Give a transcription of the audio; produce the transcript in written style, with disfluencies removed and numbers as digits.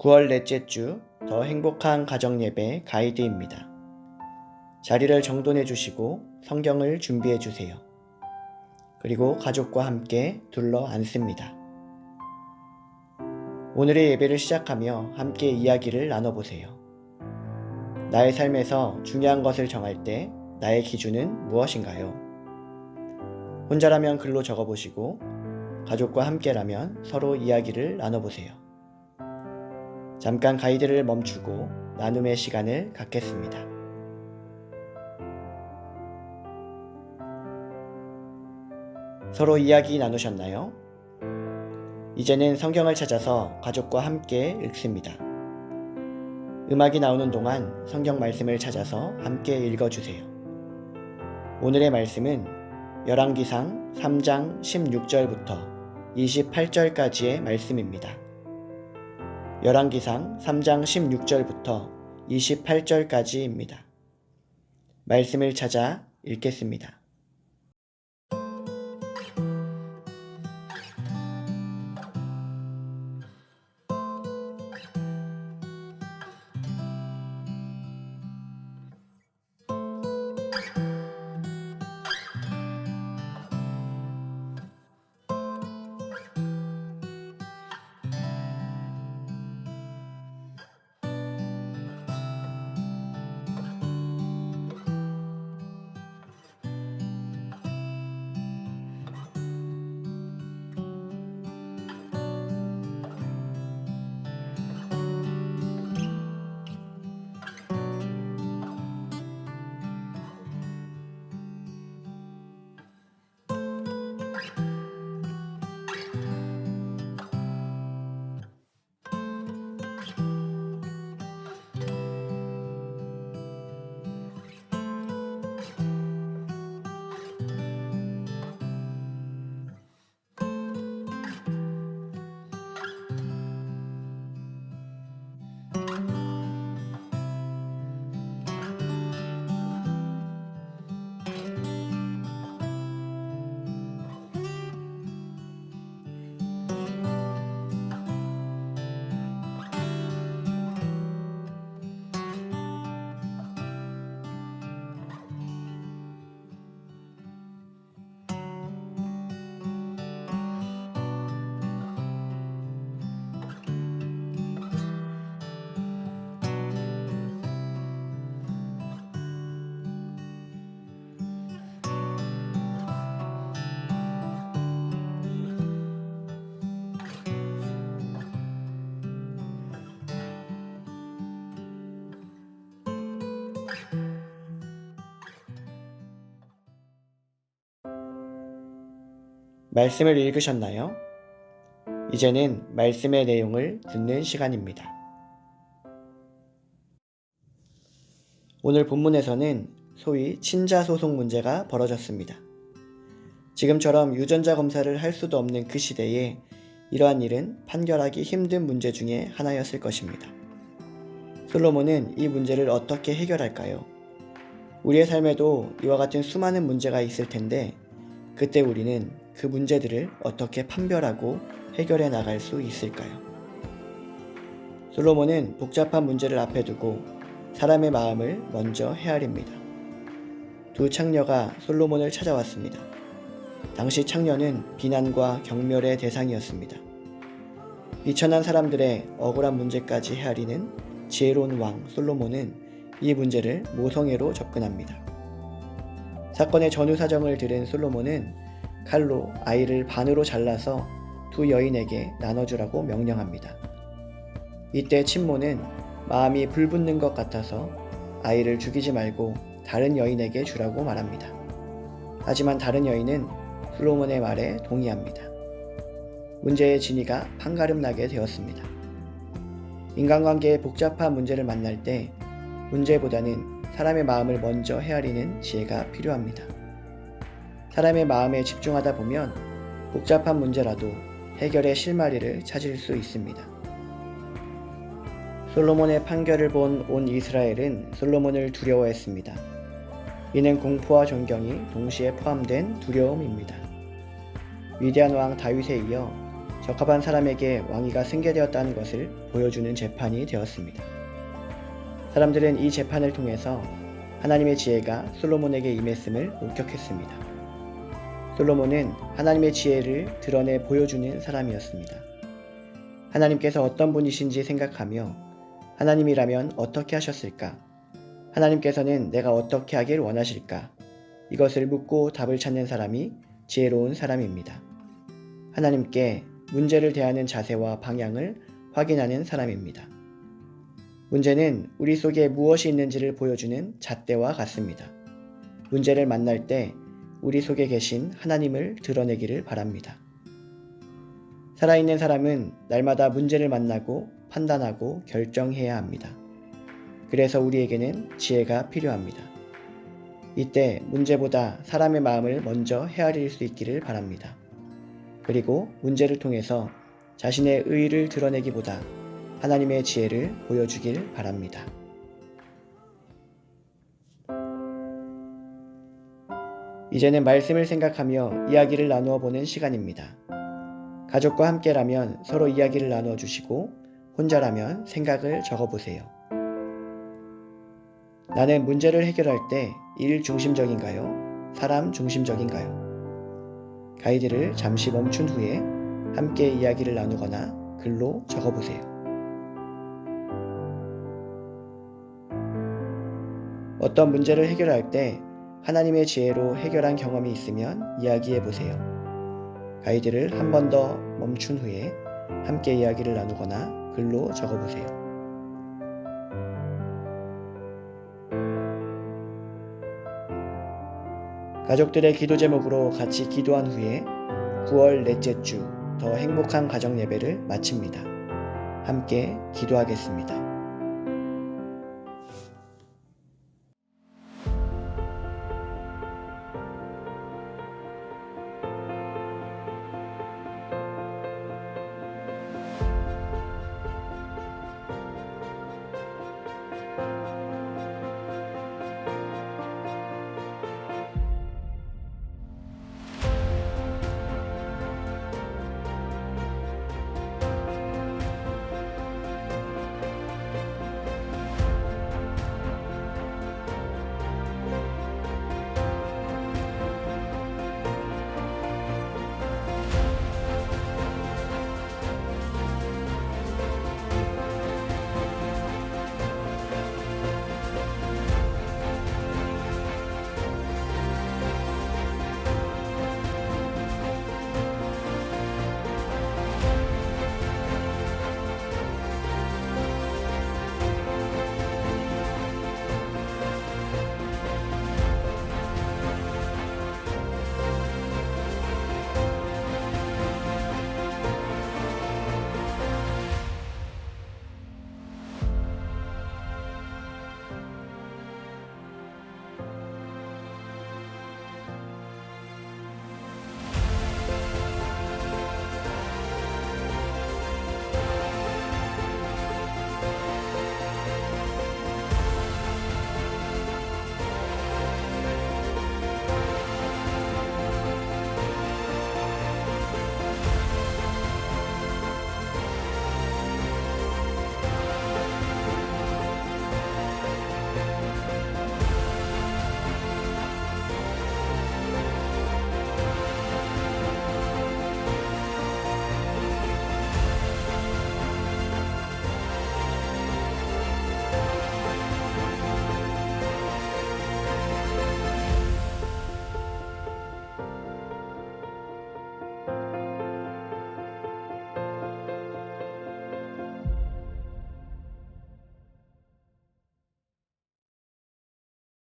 9월 넷째 주 더 행복한 가정예배 가이드입니다. 자리를 정돈해 주시고 성경을 준비해 주세요. 그리고 가족과 함께 둘러 앉습니다. 오늘의 예배를 시작하며 함께 이야기를 나눠보세요. 나의 삶에서 중요한 것을 정할 때 나의 기준은 무엇인가요? 혼자라면 글로 적어보시고 가족과 함께라면 서로 이야기를 나눠보세요. 잠깐 가이드를 멈추고 나눔의 시간을 갖겠습니다. 서로 이야기 나누셨나요? 이제는 성경을 찾아서 가족과 함께 읽습니다. 음악이 나오는 동안 성경 말씀을 찾아서 함께 읽어주세요. 오늘의 말씀은 열왕기상 3장 16절부터 28절까지의 말씀입니다. 열왕기상 3장 16절부터 28절까지입니다. 말씀을 찾아 읽겠습니다. 말씀을 읽으셨나요? 이제는 말씀의 내용을 듣는 시간입니다. 오늘 본문에서는 소위 친자 소송 문제가 벌어졌습니다. 지금처럼 유전자 검사를 할 수도 없는 그 시대에 이러한 일은 판결하기 힘든 문제 중에 하나였을 것입니다. 솔로몬은 이 문제를 어떻게 해결할까요? 우리의 삶에도 이와 같은 수많은 문제가 있을 텐데 그때 우리는 그 문제들을 어떻게 판별하고 해결해 나갈 수 있을까요? 솔로몬은 복잡한 문제를 앞에 두고 사람의 마음을 먼저 헤아립니다. 두 창녀가 솔로몬을 찾아왔습니다. 당시 창녀는 비난과 경멸의 대상이었습니다. 비천한 사람들의 억울한 문제까지 헤아리는 지혜로운 왕 솔로몬은 이 문제를 모성애로 접근합니다. 사건의 전후 사정을 들은 솔로몬은 칼로 아이를 반으로 잘라서 두 여인에게 나눠주라고 명령합니다. 이때 친모는 마음이 불붙는 것 같아서 아이를 죽이지 말고 다른 여인에게 주라고 말합니다. 하지만 다른 여인은 솔로몬의 말에 동의합니다. 문제의 진위가 판가름나게 되었습니다. 인간관계의 복잡한 문제를 만날 때 문제보다는 사람의 마음을 먼저 헤아리는 지혜가 필요합니다. 사람의 마음에 집중하다 보면 복잡한 문제라도 해결의 실마리를 찾을 수 있습니다. 솔로몬의 판결을 본 온 이스라엘은 솔로몬을 두려워했습니다. 이는 공포와 존경이 동시에 포함된 두려움입니다. 위대한 왕 다윗에 이어 적합한 사람에게 왕위가 승계되었다는 것을 보여주는 재판이 되었습니다. 사람들은 이 재판을 통해서 하나님의 지혜가 솔로몬에게 임했음을 목격했습니다. 솔로몬은 하나님의 지혜를 드러내 보여주는 사람이었습니다. 하나님께서 어떤 분이신지 생각하며 하나님이라면 어떻게 하셨을까? 하나님께서는 내가 어떻게 하길 원하실까? 이것을 묻고 답을 찾는 사람이 지혜로운 사람입니다. 하나님께 문제를 대하는 자세와 방향을 확인하는 사람입니다. 문제는 우리 속에 무엇이 있는지를 보여주는 잣대와 같습니다. 문제를 만날 때 우리 속에 계신 하나님을 드러내기를 바랍니다. 살아있는 사람은 날마다 문제를 만나고 판단하고 결정해야 합니다. 그래서 우리에게는 지혜가 필요합니다. 이때 문제보다 사람의 마음을 먼저 헤아릴 수 있기를 바랍니다. 그리고 문제를 통해서 자신의 의의를 드러내기보다 하나님의 지혜를 보여주길 바랍니다. 이제는 말씀을 생각하며 이야기를 나누어 보는 시간입니다. 가족과 함께라면 서로 이야기를 나누어 주시고 혼자라면 생각을 적어 보세요. 나는 문제를 해결할 때 일 중심적인가요? 사람 중심적인가요? 가이드를 잠시 멈춘 후에 함께 이야기를 나누거나 글로 적어 보세요. 어떤 문제를 해결할 때 하나님의 지혜로 해결한 경험이 있으면 이야기해 보세요. 가이드를 한 번 더 멈춘 후에 함께 이야기를 나누거나 글로 적어 보세요. 가족들의 기도 제목으로 같이 기도한 후에 9월 넷째 주 더 행복한 가정 예배를 마칩니다. 함께 기도하겠습니다.